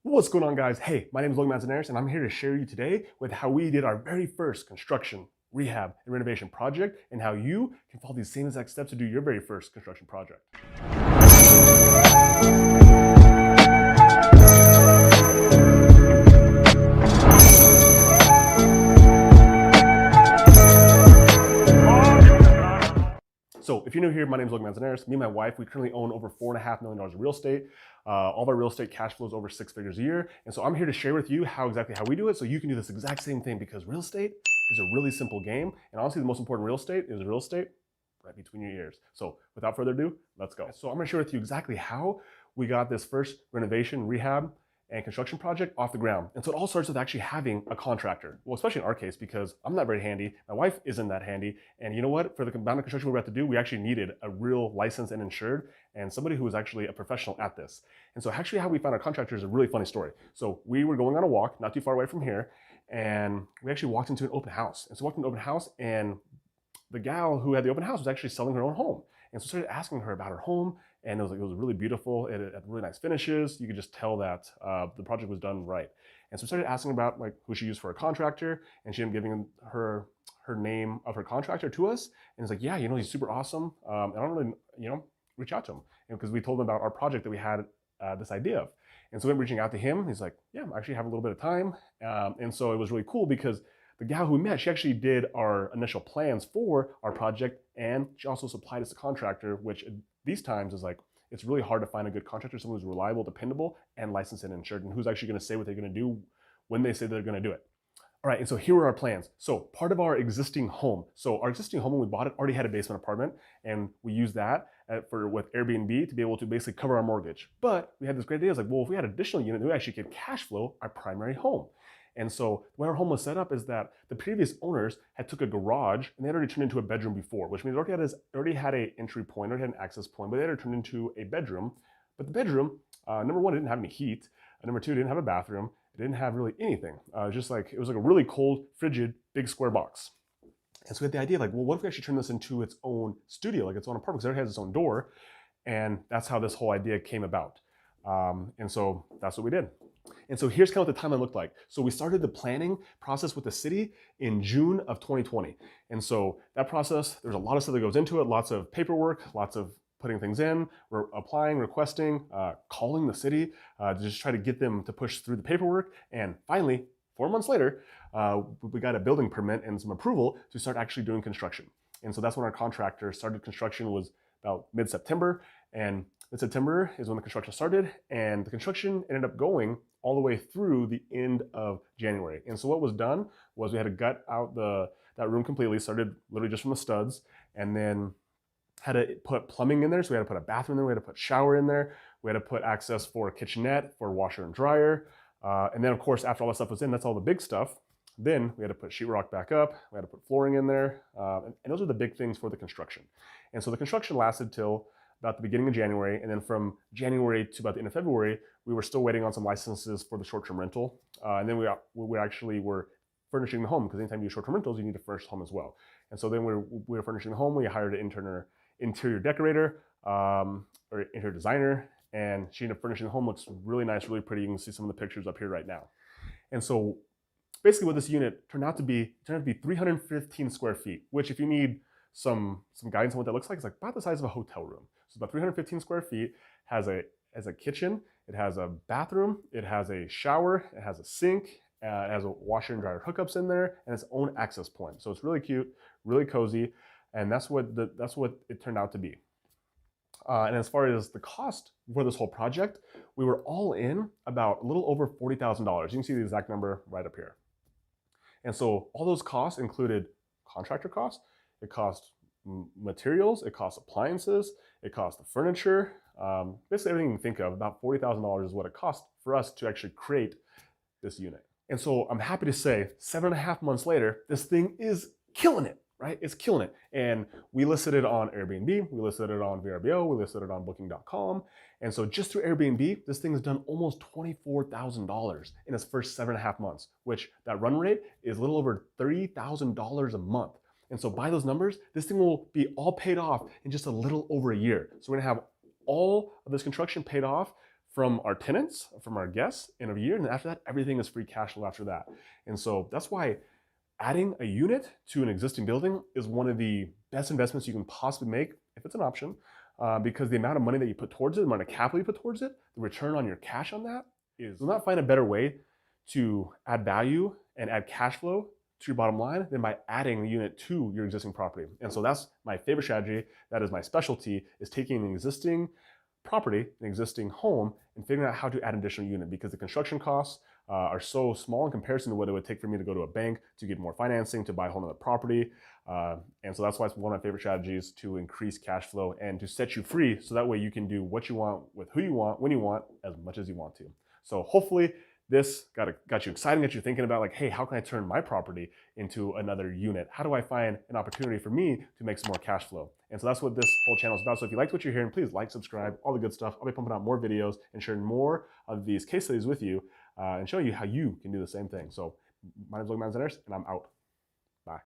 What's going on, guys? Hey, my name is Logan Manzanares, and I'm here to share you today with how we did our very first construction, rehab, and renovation project, and how you can follow these same exact steps to do your very first construction project. So if you're new here, my name is Logan Manzanares. Me and my wife, we currently own over $4.5 million of real estate. All of our real estate cash flows over 6 figures a year. And so I'm here to share with you how we do it so you can do this exact same thing, because real estate is a really simple game. And honestly, the most important real estate is real estate right between your ears. So without further ado, let's go. So I'm gonna share with you exactly how we got this first renovation, rehab, and construction project off the ground. And so it all starts with actually having a contractor. Well, especially in our case, because I'm not very handy. My wife isn't that handy. And you know what? For the amount of construction we were about to do, we actually needed a real licensed and insured and somebody who was actually a professional at this. And so actually how we found our contractor is a really funny story. So we were going on a walk not too far away from here, and we actually walked into an open house. And so we walked into an open house, and the gal who had the open house was actually selling her own home. And so I started asking her about her home, and it was really beautiful. It had really nice finishes. You could just tell that the project was done right. And so I started asking about who she used for a contractor, and she ended up giving her name of her contractor to us. And it's like, yeah, he's super awesome. And I don't really, reach out to him, because we told him about our project that we had this idea of. And so we were reaching out to him. He's like, yeah, I actually have a little bit of time. And so it was really cool, because the gal who we met, she actually did our initial plans for our project, and she also supplied us a contractor, which these times is it's really hard to find a good contractor, someone who's reliable, dependable, and licensed and insured, and who's actually going to say what they're going to do when they say they're going to do it. All right, and so here are our plans. So part of our existing home, when we bought it, already had a basement apartment, and we used that with Airbnb to be able to basically cover our mortgage. But we had this great idea, well, if we had an additional unit, we actually could cash flow our primary home. And so the way our home was set up is that the previous owners had took a garage, and they had already turned into a bedroom before, which means it already had an entry point, already had an access point, but they had already turned into a bedroom. But the bedroom, number one, it didn't have any heat. Number two, it didn't have a bathroom. It didn't have really anything. It was like a really cold, frigid, big square box. And so we had the idea well, what if we actually turn this into its own studio, its own apartment, because it already has its own door. And that's how this whole idea came about. And so that's what we did. And so here's kind of what the timeline looked like. So we started the planning process with the city in June of 2020. And so that process, there's a lot of stuff that goes into it, lots of paperwork, lots of putting things in, applying, requesting, calling the city to just try to get them to push through the paperwork. And finally, 4 months later, we got a building permit and some approval to start actually doing construction. And so that's when our contractor started construction, was about mid-September. And mid-September is when the construction started, and the construction ended up going all the way through the end of January. And so what was done was we had to gut out that room completely, started literally just from the studs, and then had to put plumbing in there. So we had to put a bathroom in there, we had to put shower in there, we had to put access for a kitchenette, for washer and dryer. And then of course, after all that stuff was in, that's all the big stuff. Then we had to put sheetrock back up, we had to put flooring in there. And those are the big things for the construction. And so the construction lasted till about the beginning of January, and then from January to about the end of February, we were still waiting on some licenses for the short-term rental. And then we actually were furnishing the home, because anytime you do short-term rentals, you need to furnish the home as well. And so then we were furnishing the home. We hired an interior decorator, or interior designer, and she ended up furnishing the home. Looks really nice, really pretty. You can see some of the pictures up here right now. And so basically what this unit turned out to be 315 square feet, which, if you need some guidance on what that looks like, it's about the size of a hotel room. So about 315 square feet, has a kitchen, it has a bathroom, it has a shower, it has a sink, it has a washer and dryer hookups in there, and its own access point. So it's really cute, really cozy, and that's what it turned out to be. And as far as the cost for this whole project, we were all in about a little over $40,000. You can see the exact number right up here. And so all those costs included contractor costs, it cost materials, it costs appliances, it costs the furniture, basically everything you can think of. About $40,000 is what it cost for us to actually create this unit. And so I'm happy to say 7.5 months later, this thing is killing it, right? It's killing it. And we listed it on Airbnb, we listed it on VRBO, we listed it on booking.com. And so just through Airbnb, this thing has done almost $24,000 in its first 7.5 months, which that run rate is a little over $30,000 a month. And so by those numbers, this thing will be all paid off in just a little over a year. So we're gonna have all of this construction paid off from our tenants, from our guests in a year. And then after that, everything is free cash flow after that. And so that's why adding a unit to an existing building is one of the best investments you can possibly make if it's an option, because the amount of money that you put towards it, the amount of capital you put towards it, the return on your cash on that is, you'll not find a better way to add value and add cash flow to your bottom line than by adding a unit to your existing property. And so that's my favorite strategy. That is my specialty, is taking an existing property, an existing home, and figuring out how to add an additional unit, because the construction costs are so small in comparison to what it would take for me to go to a bank to get more financing to buy a whole other property. And so that's why it's one of my favorite strategies to increase cash flow and to set you free, so that way you can do what you want with who you want, when you want, as much as you want to. So hopefully this got you excited, got you thinking about like, hey, how can I turn my property into another unit? How do I find an opportunity for me to make some more cash flow? And so that's what this whole channel is about. So if you liked what you're hearing, please like, subscribe, all the good stuff. I'll be pumping out more videos and sharing more of these case studies with you and showing you how you can do the same thing. So my name is Logan Manzanares, and I'm out.